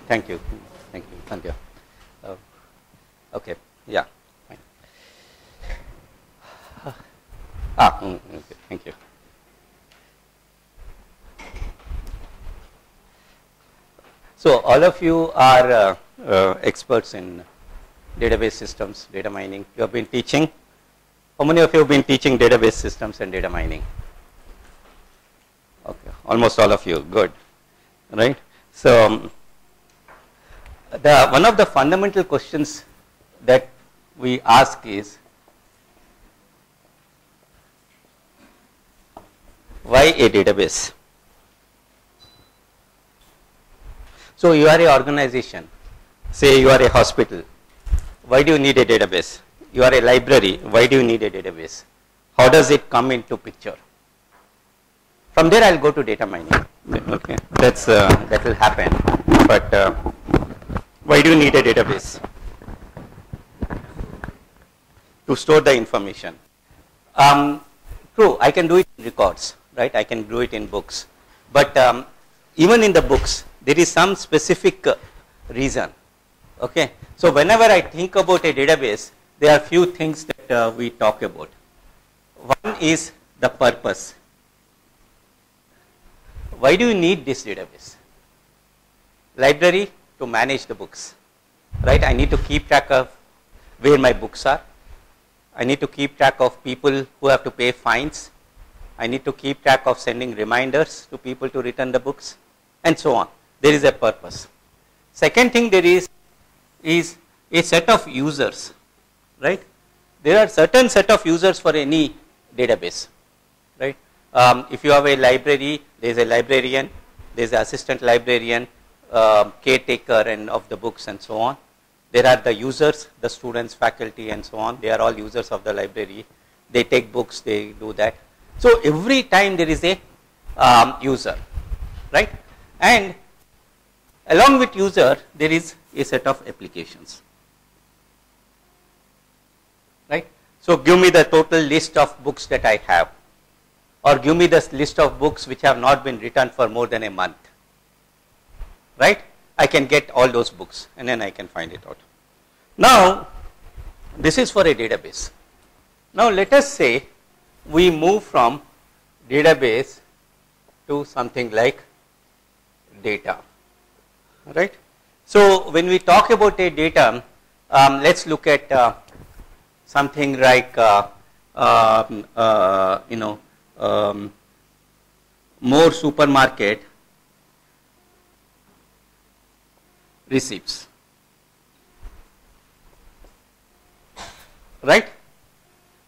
Thank you. Thank you, Sandhya. Okay, yeah. Fine. Okay, thank you. So all of you are experts in database systems, data mining. You have been teaching. How many of you have been teaching database systems and data mining? Okay, almost all of you. Good, right? So one of the fundamental questions that we ask is, why a database? So you are an organization, say you are a hospital, why do you need a database? You are a library, why do you need a database? How does it come into picture? From there I'll go to data mining. Okay, that will happen. But why do you need a database? To store the information. True, I can do it in records, right? I can do it in books. But even in the books, there is some specific reason. Okay, so whenever I think about a database, there are few things that we talk about. One is the purpose. Why do you need this database? Library, to manage the books, right? I need to keep track of where my books are. I need to keep track of people who have to pay fines. I need to keep track of sending reminders to people to return the books, and so on. There is a purpose. Second thing there is a set of users, right? There are certain set of users for any database, right? If you have a library, there is a librarian, there is an assistant librarian, caretaker and of the books and so on. There are the users, the students, faculty and so on. They are all users of the library. They take books, they do that. So every time there is a user, right? And along with user, there is a set of applications, right? So give me the total list of books that I have, or give me the list of books which have not been returned for more than a month, right? I can get all those books and then I can find it out. Now, this is for a database. Now let us say we move from database to something like data, right? So when we talk about a data, let's look at something like more supermarket receipts, right?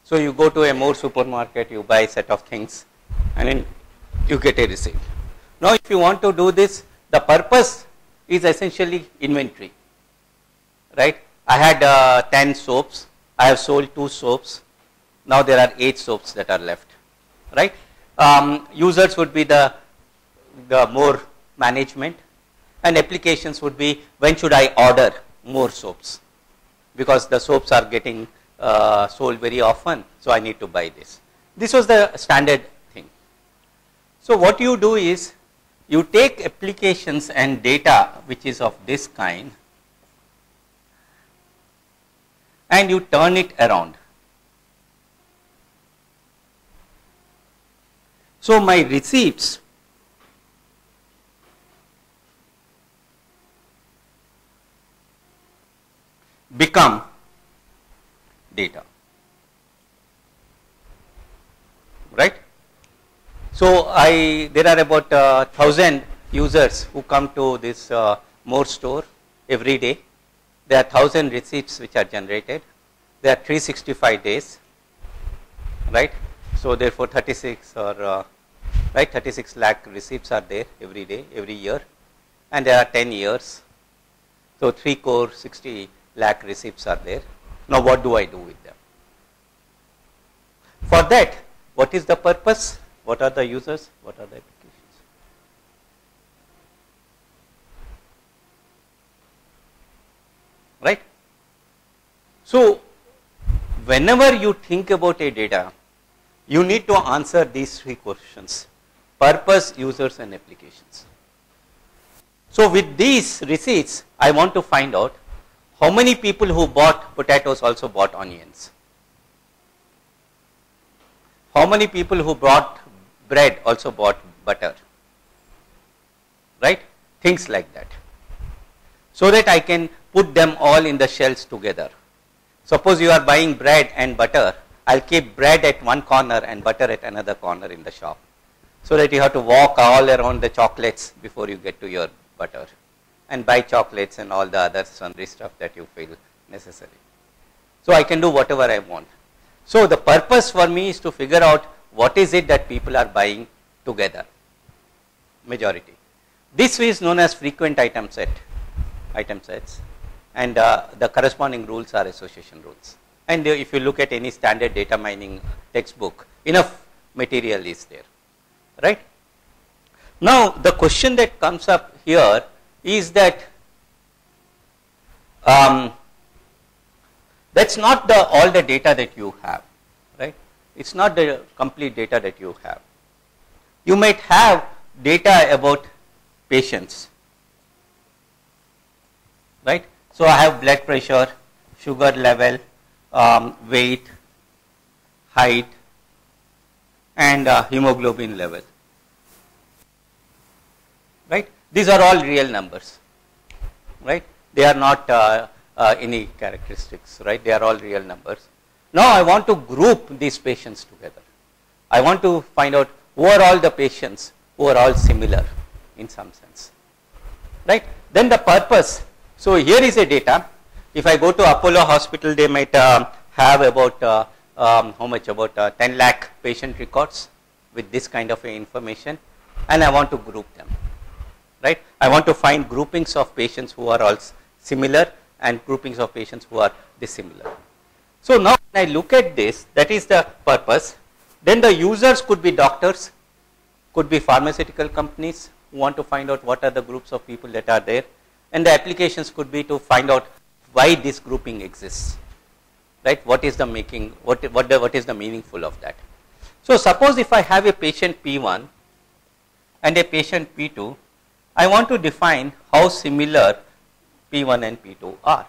So you go to a more supermarket, you buy a set of things and then you get a receipt. Now if you want to do this, the purpose is essentially inventory, right? I had 10 soaps, I have sold 2 soaps, now there are 8 soaps that are left, right? Users would be the more management, and applications would be, when should I order more soaps, because the soaps are getting sold very often, so I need to buy this. This was the standard thing. So what you do is, you take applications and data which is of this kind and you turn it around. So my receipts become data, right? So there are about 1,000 users who come to this More store every day. There are 1,000 receipts which are generated. There are 365 days, right? So therefore 36 or right, 36 lakh receipts are there every day, every year, and there are 10 years. So 3 crore 60 lakh receipts are there. Now what do I do with them? For that, what is the purpose? What are the users? What are the applications? Right? So whenever you think about a data, you need to answer these 3 questions: purpose, users and applications. So with these receipts, I want to find out how many people who bought potatoes also bought onions. How many people who bought bread also bought butter, right? Things like that. So that I can put them all in the shelves together. Suppose you are buying bread and butter, I'll keep bread at one corner and butter at another corner in the shop. So that you have to walk all around the chocolates before you get to your butter and buy chocolates and all the other sundry stuff that you feel necessary. So I can do whatever I want. So the purpose for me is to figure out what is it that people are buying together, majority. This is known as frequent item sets, and the corresponding rules are association rules. And if you look at any standard data mining textbook, enough material is there, right? Now the question that comes up here is that that's not all the data that you have, right? It's not the complete data that you have. You might have data about patients, right? So I have blood pressure, sugar level, weight, height, and hemoglobin level, right? These are all real numbers, right? They are not any characteristics, right? They are all real numbers. Now I want to group these patients together. I want to find out who are all the patients who are all similar in some sense, right? Then the purpose. So here is a data. If I go to Apollo Hospital, they might have about how much, about 10 lakh patient records with this kind of information, and I want to group them, right? I want to find groupings of patients who are all similar and groupings of patients who are dissimilar. So now when I look at this, that is the purpose. Then the users could be doctors, could be pharmaceutical companies who want to find out what are the groups of people that are there, and the applications could be to find out why this grouping exists, right? What is the making, what is the meaningful of that? So suppose if I have a patient P1 and a patient P2, I want to define how similar P1 and P2 are,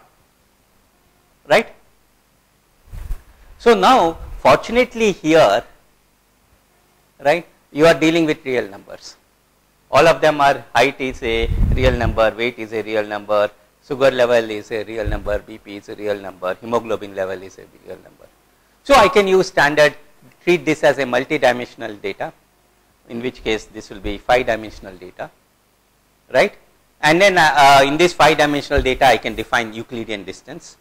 right? So now fortunately here, right, you are dealing with real numbers. All of them are, height is a real number, weight is a real number, sugar level is a real number, BP is a real number, hemoglobin level is a real number. So I can use standard, treat this as a multi-dimensional data, in which case this will be 5-dimensional data, right? And then in this 5-dimensional data I can define Euclidean distance,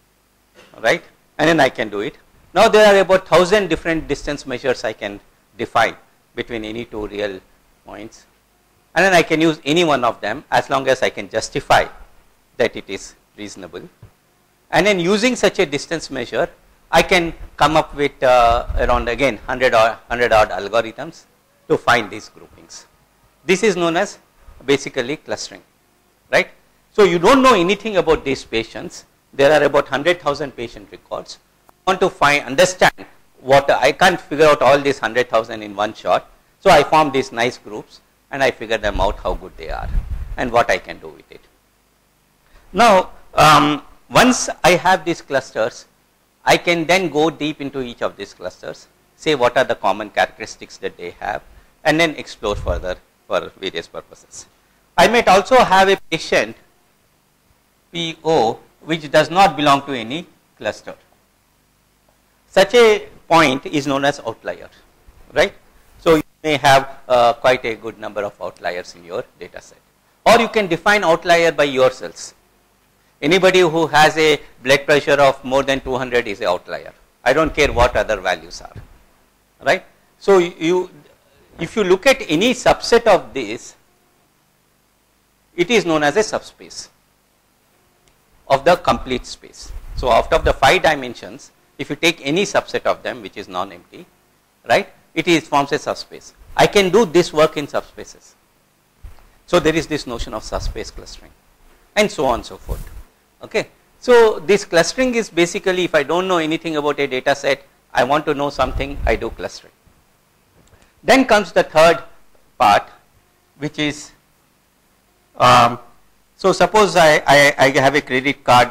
right? And then I can do it. Now there are about 1,000 different distance measures I can define between any two real points. And then I can use any one of them as long as I can justify that it is reasonable. And then using such a distance measure, I can come up with around again 100 odd algorithms to find these groupings. This is known as basically clustering, right? So you don't know anything about these patients. There are about 100,000 patient records. I want to understand what, I can't figure out all these 100,000 in one shot. So I form these nice groups and I figure them out how good they are and what I can do with it. Now, once I have these clusters, I can then go deep into each of these clusters, say what are the common characteristics that they have, and then explore further for various purposes. I might also have a patient PO which does not belong to any cluster. Such a point is known as outlier, right? So you may have quite a good number of outliers in your data set. Or you can define outlier by yourselves. Anybody who has a blood pressure of more than 200 is an outlier. I don't care what other values are, right? So if you look at any subset of this, it is known as a subspace of the complete space. So out of the 5 dimensions, if you take any subset of them which is non-empty, right, it forms a subspace. I can do this work in subspaces. So there is this notion of subspace clustering and so on and so forth. Okay. So this clustering is basically, if I don't know anything about a data set, I want to know something, I do clustering. Then comes the third part, which is So suppose I have a credit card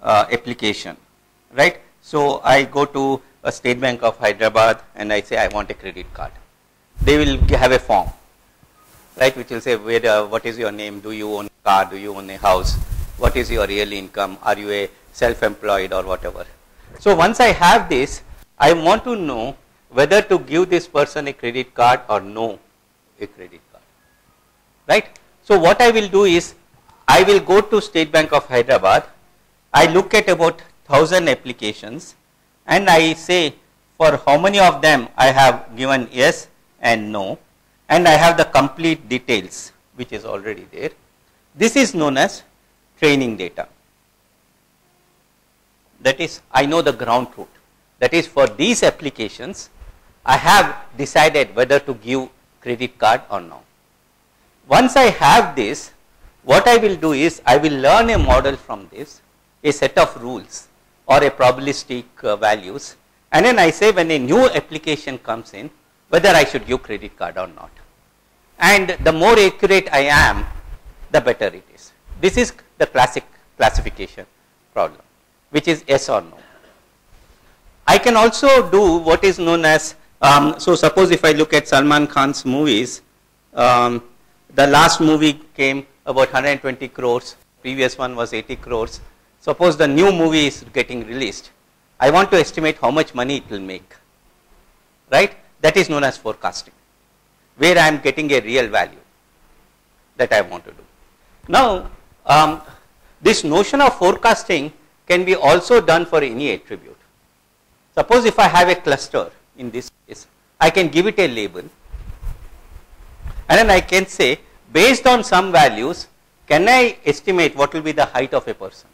application, right? So I go to a State Bank of Hyderabad and I say I want a credit card. They will have a form, right, which will say what is your name, do you own a car, do you own a house, what is your real income, are you a self-employed or whatever. So once I have this, I want to know whether to give this person a credit card or no a credit card, right. So what I will do is, I will go to State Bank of Hyderabad, I look at about 1000 applications and I say for how many of them I have given yes and no, and I have the complete details which is already there. This is known as training data. That is, I know the ground truth. That is, for these applications, I have decided whether to give credit card or no. Once I have this, what I will do is, I will learn a model from this, a set of rules or a probabilistic values, and then I say when a new application comes in, whether I should give credit card or not. And the more accurate I am, the better it is. This is the classic classification problem, which is yes or no. I can also do what is known as, so suppose if I look at Salman Khan's movies, the last movie came about 120 crores, previous one was 80 crores. Suppose the new movie is getting released. I want to estimate how much money it will make, right? That is known as forecasting, where I am getting a real value that I want to do. Now, this notion of forecasting can be also done for any attribute. Suppose if I have a cluster in this case, I can give it a label, and then I can say, based on some values, can I estimate what will be the height of a person?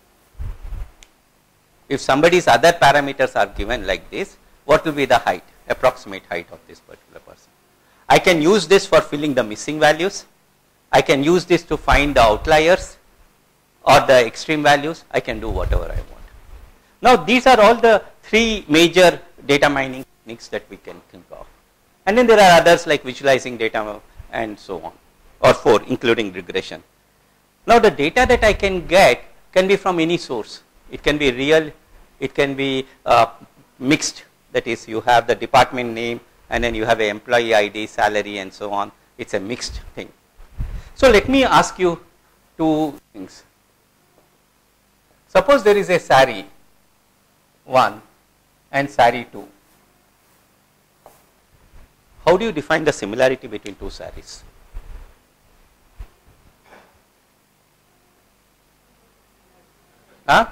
If somebody's other parameters are given like this, what will be the height, approximate height of this particular person? I can use this for filling the missing values. I can use this to find the outliers or the extreme values. I can do whatever I want. Now, these are all the three major data mining techniques that we can think of. And then there are others like visualizing data and so on, or 4, including regression. Now, the data that I can get can be from any source. It can be real, it can be mixed, that is, you have the department name and then you have an employee ID, salary and so on. It's a mixed thing. So, let me ask you two things. Suppose there is a sari 1 and sari 2. How do you define the similarity between two saris? Huh?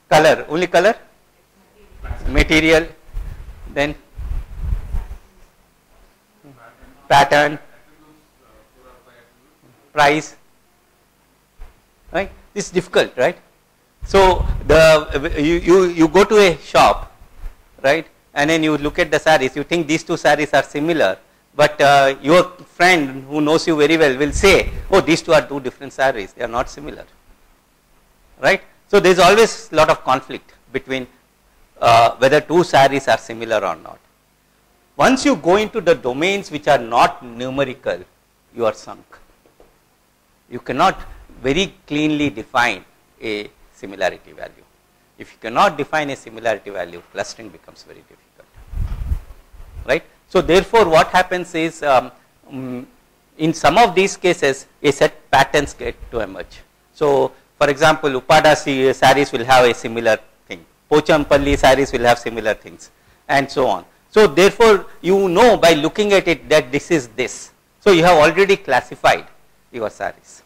Color, only color? Material, then pattern, price, right? This is difficult, right? So, you go to a shop, right, and then you look at the saris, you think these two saris are similar, but your friend who knows you very well will say, oh, these two are two different saris, they are not similar, right? So, there is always a lot of conflict between whether two saris are similar or not. Once you go into the domains which are not numerical, you are sunk. You cannot very cleanly define a similarity value. If you cannot define a similarity value, clustering becomes very difficult, right? So, therefore, what happens is, in some of these cases, a set patterns get to emerge. So, for example, Upada saris will have a similar thing, Pochampalli saris will have similar things, and so on. So, therefore, you know by looking at it that this is this. So, you have already classified your saris.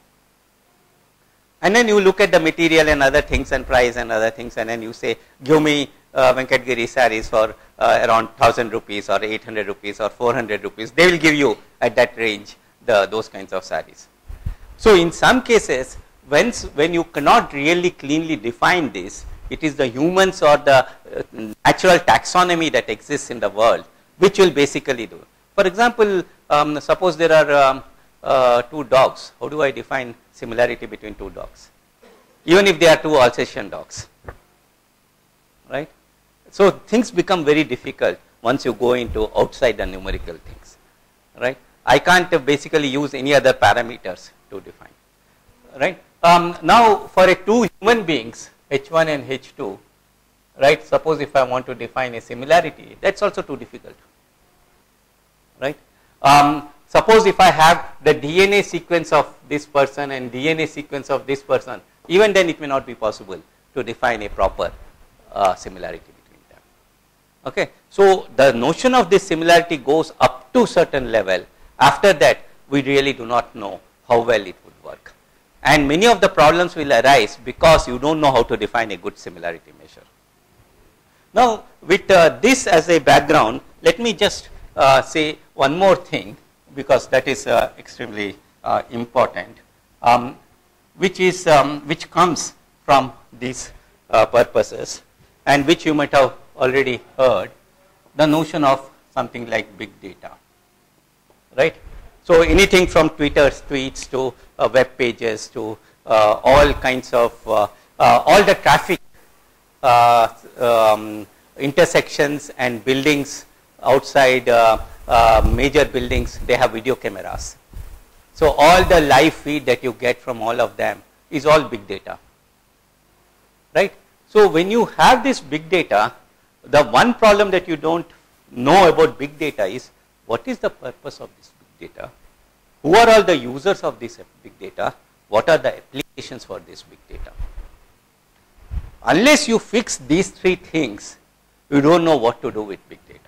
And then you look at the material and other things and price and other things, and then you say, give me Venkatgiri saris for around 1000 rupees or 800 rupees or 400 rupees. They will give you at that range those kinds of saris. So, in some cases, when you cannot really cleanly define this, it is the humans or the natural taxonomy that exists in the world which will basically do. For example, suppose there are two dogs. How do I define similarity between two dogs? Even if they are two Alsatian dogs, right? So, things become very difficult once you go into outside the numerical things, right? I can't basically use any other parameters to define. right? Now for a two human beings, H1 and H2, right? Suppose if I want to define a similarity, that's also too difficult, right? Suppose if I have the DNA sequence of this person and DNA sequence of this person, even then it may not be possible to define a proper similarity between them. Okay, so the notion of this similarity goes up to certain level. After that, we really do not know how well it would work, and many of the problems will arise because you don't know how to define a good similarity measure. Now, with this as a background, let me just say one more thing, because that is extremely important, which comes from these purposes, and which you might have already heard, the notion of something like big data, right? So anything from Twitter's tweets to web pages to all kinds of all the traffic intersections and buildings outside major buildings, they have video cameras. So all the live feed that you get from all of them is all big data, right? So when you have this big data, the one problem that you don't know about big data is, what is the purpose of this big data? Who are all the users of this big data? What are the applications for this big data? Unless you fix these three things, you don't know what to do with big data.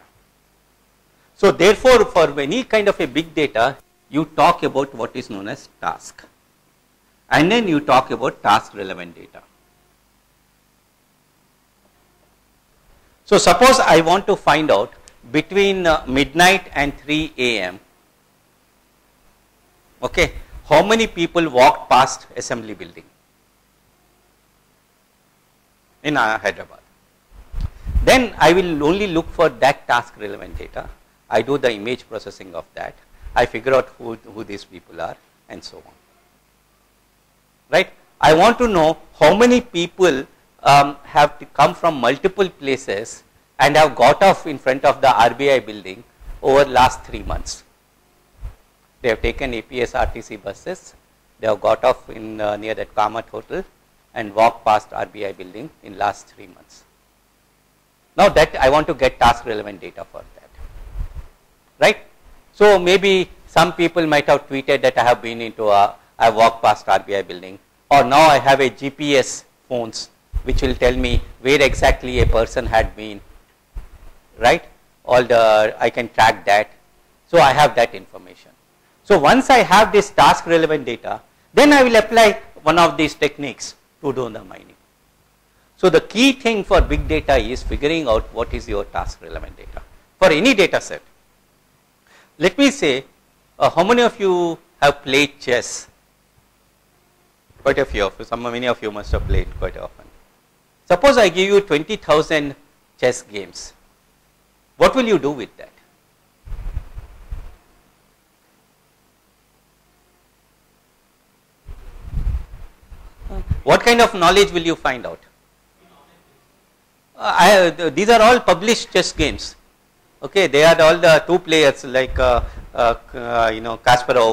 So therefore, for any kind of a big data, you talk about what is known as task, and then you talk about task relevant data. So suppose I want to find out between midnight and 3 AM, okay, how many people walked past assembly building in Hyderabad. Then I will only look for that task relevant data. I do the image processing of that. I figure out who these people are, and so on. Right? I want to know how many people have to come from multiple places and have got off in front of the RBI building over last 3 months. They have taken APS RTC buses. They have got off in near that Kamat hotel and walked past RBI building in last 3 months. Now that I want to get task relevant data for that, right? So maybe some people might have tweeted that I have been into I walked past RBI building, or now I have a GPS phones which will tell me where exactly a person had been, right? I can track that. So I have that information. So once I have this task relevant data, then I will apply one of these techniques to do the mining. So the key thing for big data is figuring out what is your task relevant data for any data set. Let me say, how many of you have played chess? Quite a few of you, many of you must have played quite often. Suppose I give you 20,000 chess games. What will you do with that? What kind of knowledge will you find out? These are all published chess games. Okay, they are all the two players like Kasparov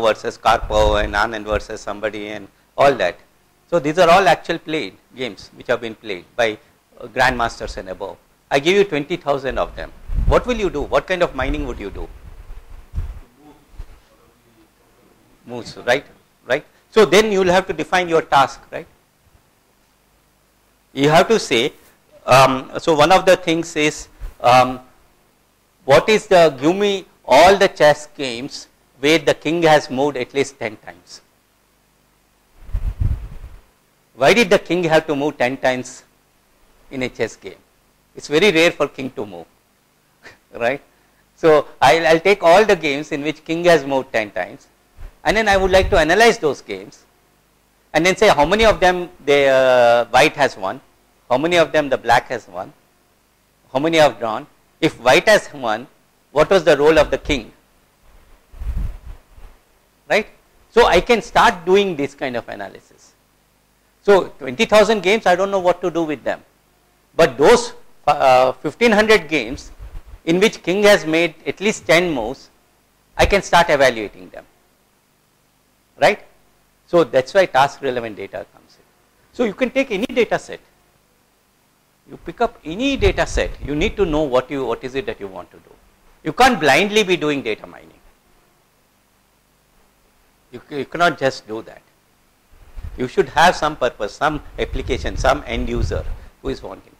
versus Karpov and Anand versus somebody and all that. So these are all actual played games which have been played by grandmasters and above. I give you 20,000 of them. What will you do? What kind of mining would you do? Moves, right? Right. So then you will have to define your task, right? You have to say. So one of the things is, give me all the chess games where the king has moved at least 10 times. Why did the king have to move 10 times in a chess game? It's very rare for king to move, right? So I'll take all the games in which king has moved 10 times, and then I would like to analyze those games, and then say how many of them the white has won, how many of them the black has won, how many have drawn. If white has won, what was the role of the king, right? So I can start doing this kind of analysis. So 20,000 games, I don't know what to do with them, but those 1,500 games in which king has made at least 10 moves, I can start evaluating them, right? So that's why task relevant data comes in. So you can take any data set. You pick up any data set, you need to know what is it that you want to do. You can't blindly be doing data mining. You cannot just do that. You should have some purpose, some application, some end user who is wanting.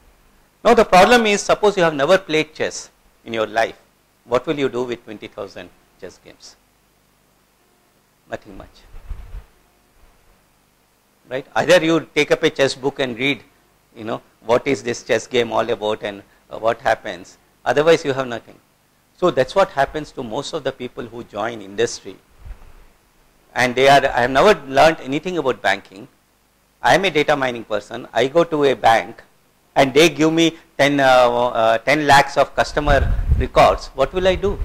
Now the problem is, suppose you have never played chess in your life. What will you do with 20,000 chess games? Nothing much. Right? Either you take up a chess book and read, what is this chess game all about and what happens. Otherwise you have nothing. So that's what happens to most of the people who join industry. And I have never learned anything about banking. I am a data mining person. I go to a bank and they give me 10 lakhs of customer records. What will I do?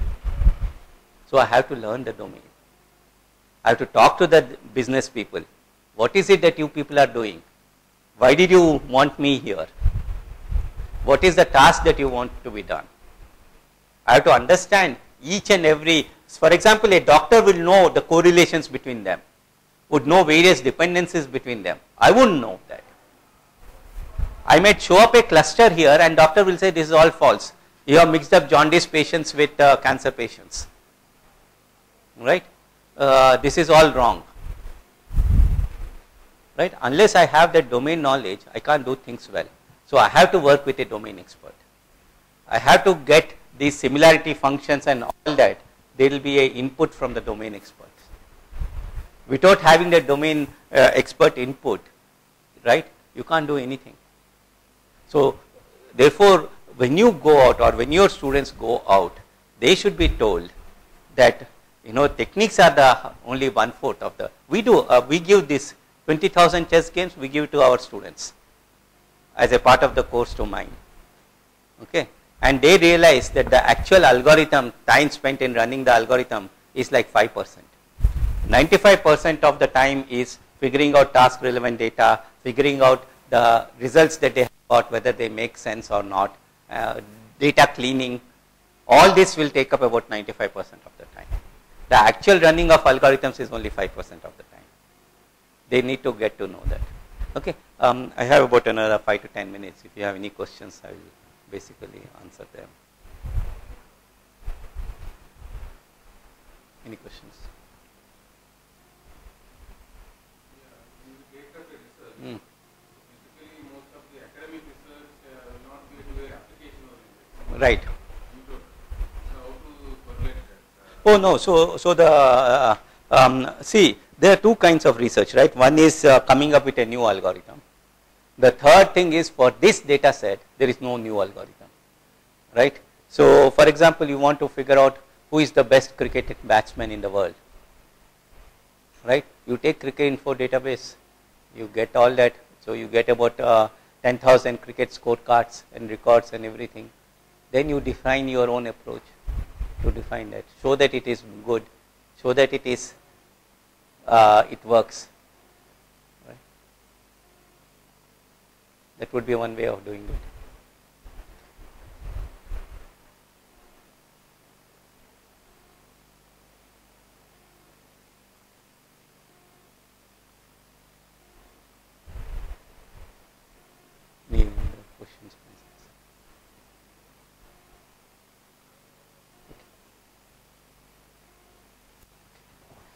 So I have to learn the domain. I have to talk to the business people. What is it that you people are doing? Why did you want me here? What is the task that you want to be done? I have to understand each and every. For example, a doctor will know the correlations between them, would know various dependencies between them. I wouldn't know that. I might show up a cluster here and doctor will say this is all false. You have mixed up jaundice patients with cancer patients. Right? This is all wrong. Right? Unless I have that domain knowledge, I can't do things well. So I have to work with a domain expert. I have to get these similarity functions and all that. There will be an input from the domain experts. Without having the domain expert input, right, you can't do anything. So therefore, when you go out or when your students go out, they should be told that techniques are the only 1/4 of the. We give this 20,000 chess games. We give to our students as a part of the course to mine. Okay. And they realize that the actual algorithm, time spent in running the algorithm is like 5%. 95% of the time is figuring out task relevant data, figuring out the results that they have got, whether they make sense or not, data cleaning. All this will take up about 95% of the time. The actual running of algorithms is only 5% of the time. They need to get to know that. Okay. I have about another 5 to 10 minutes. If you have any questions, I will basically answer them. Any questions? In the case of research, basically most of the academic research will not be to a application oriented. Right. So how to correlate that? Oh no, so the see, there are two kinds of research, right? One is coming up with a new algorithm. The third thing is, for this data set, there is no new algorithm, right? So for example, you want to figure out who is the best cricket batsman in the world, right? You take cricket info database, you get all that. So you get about 10,000 cricket scorecards and records and everything. Then you define your own approach to define that. Show that it is good. Show that it is it works. Right? That would be one way of doing it. Any other questions?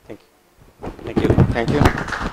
Thank you. Thank you. Thank you.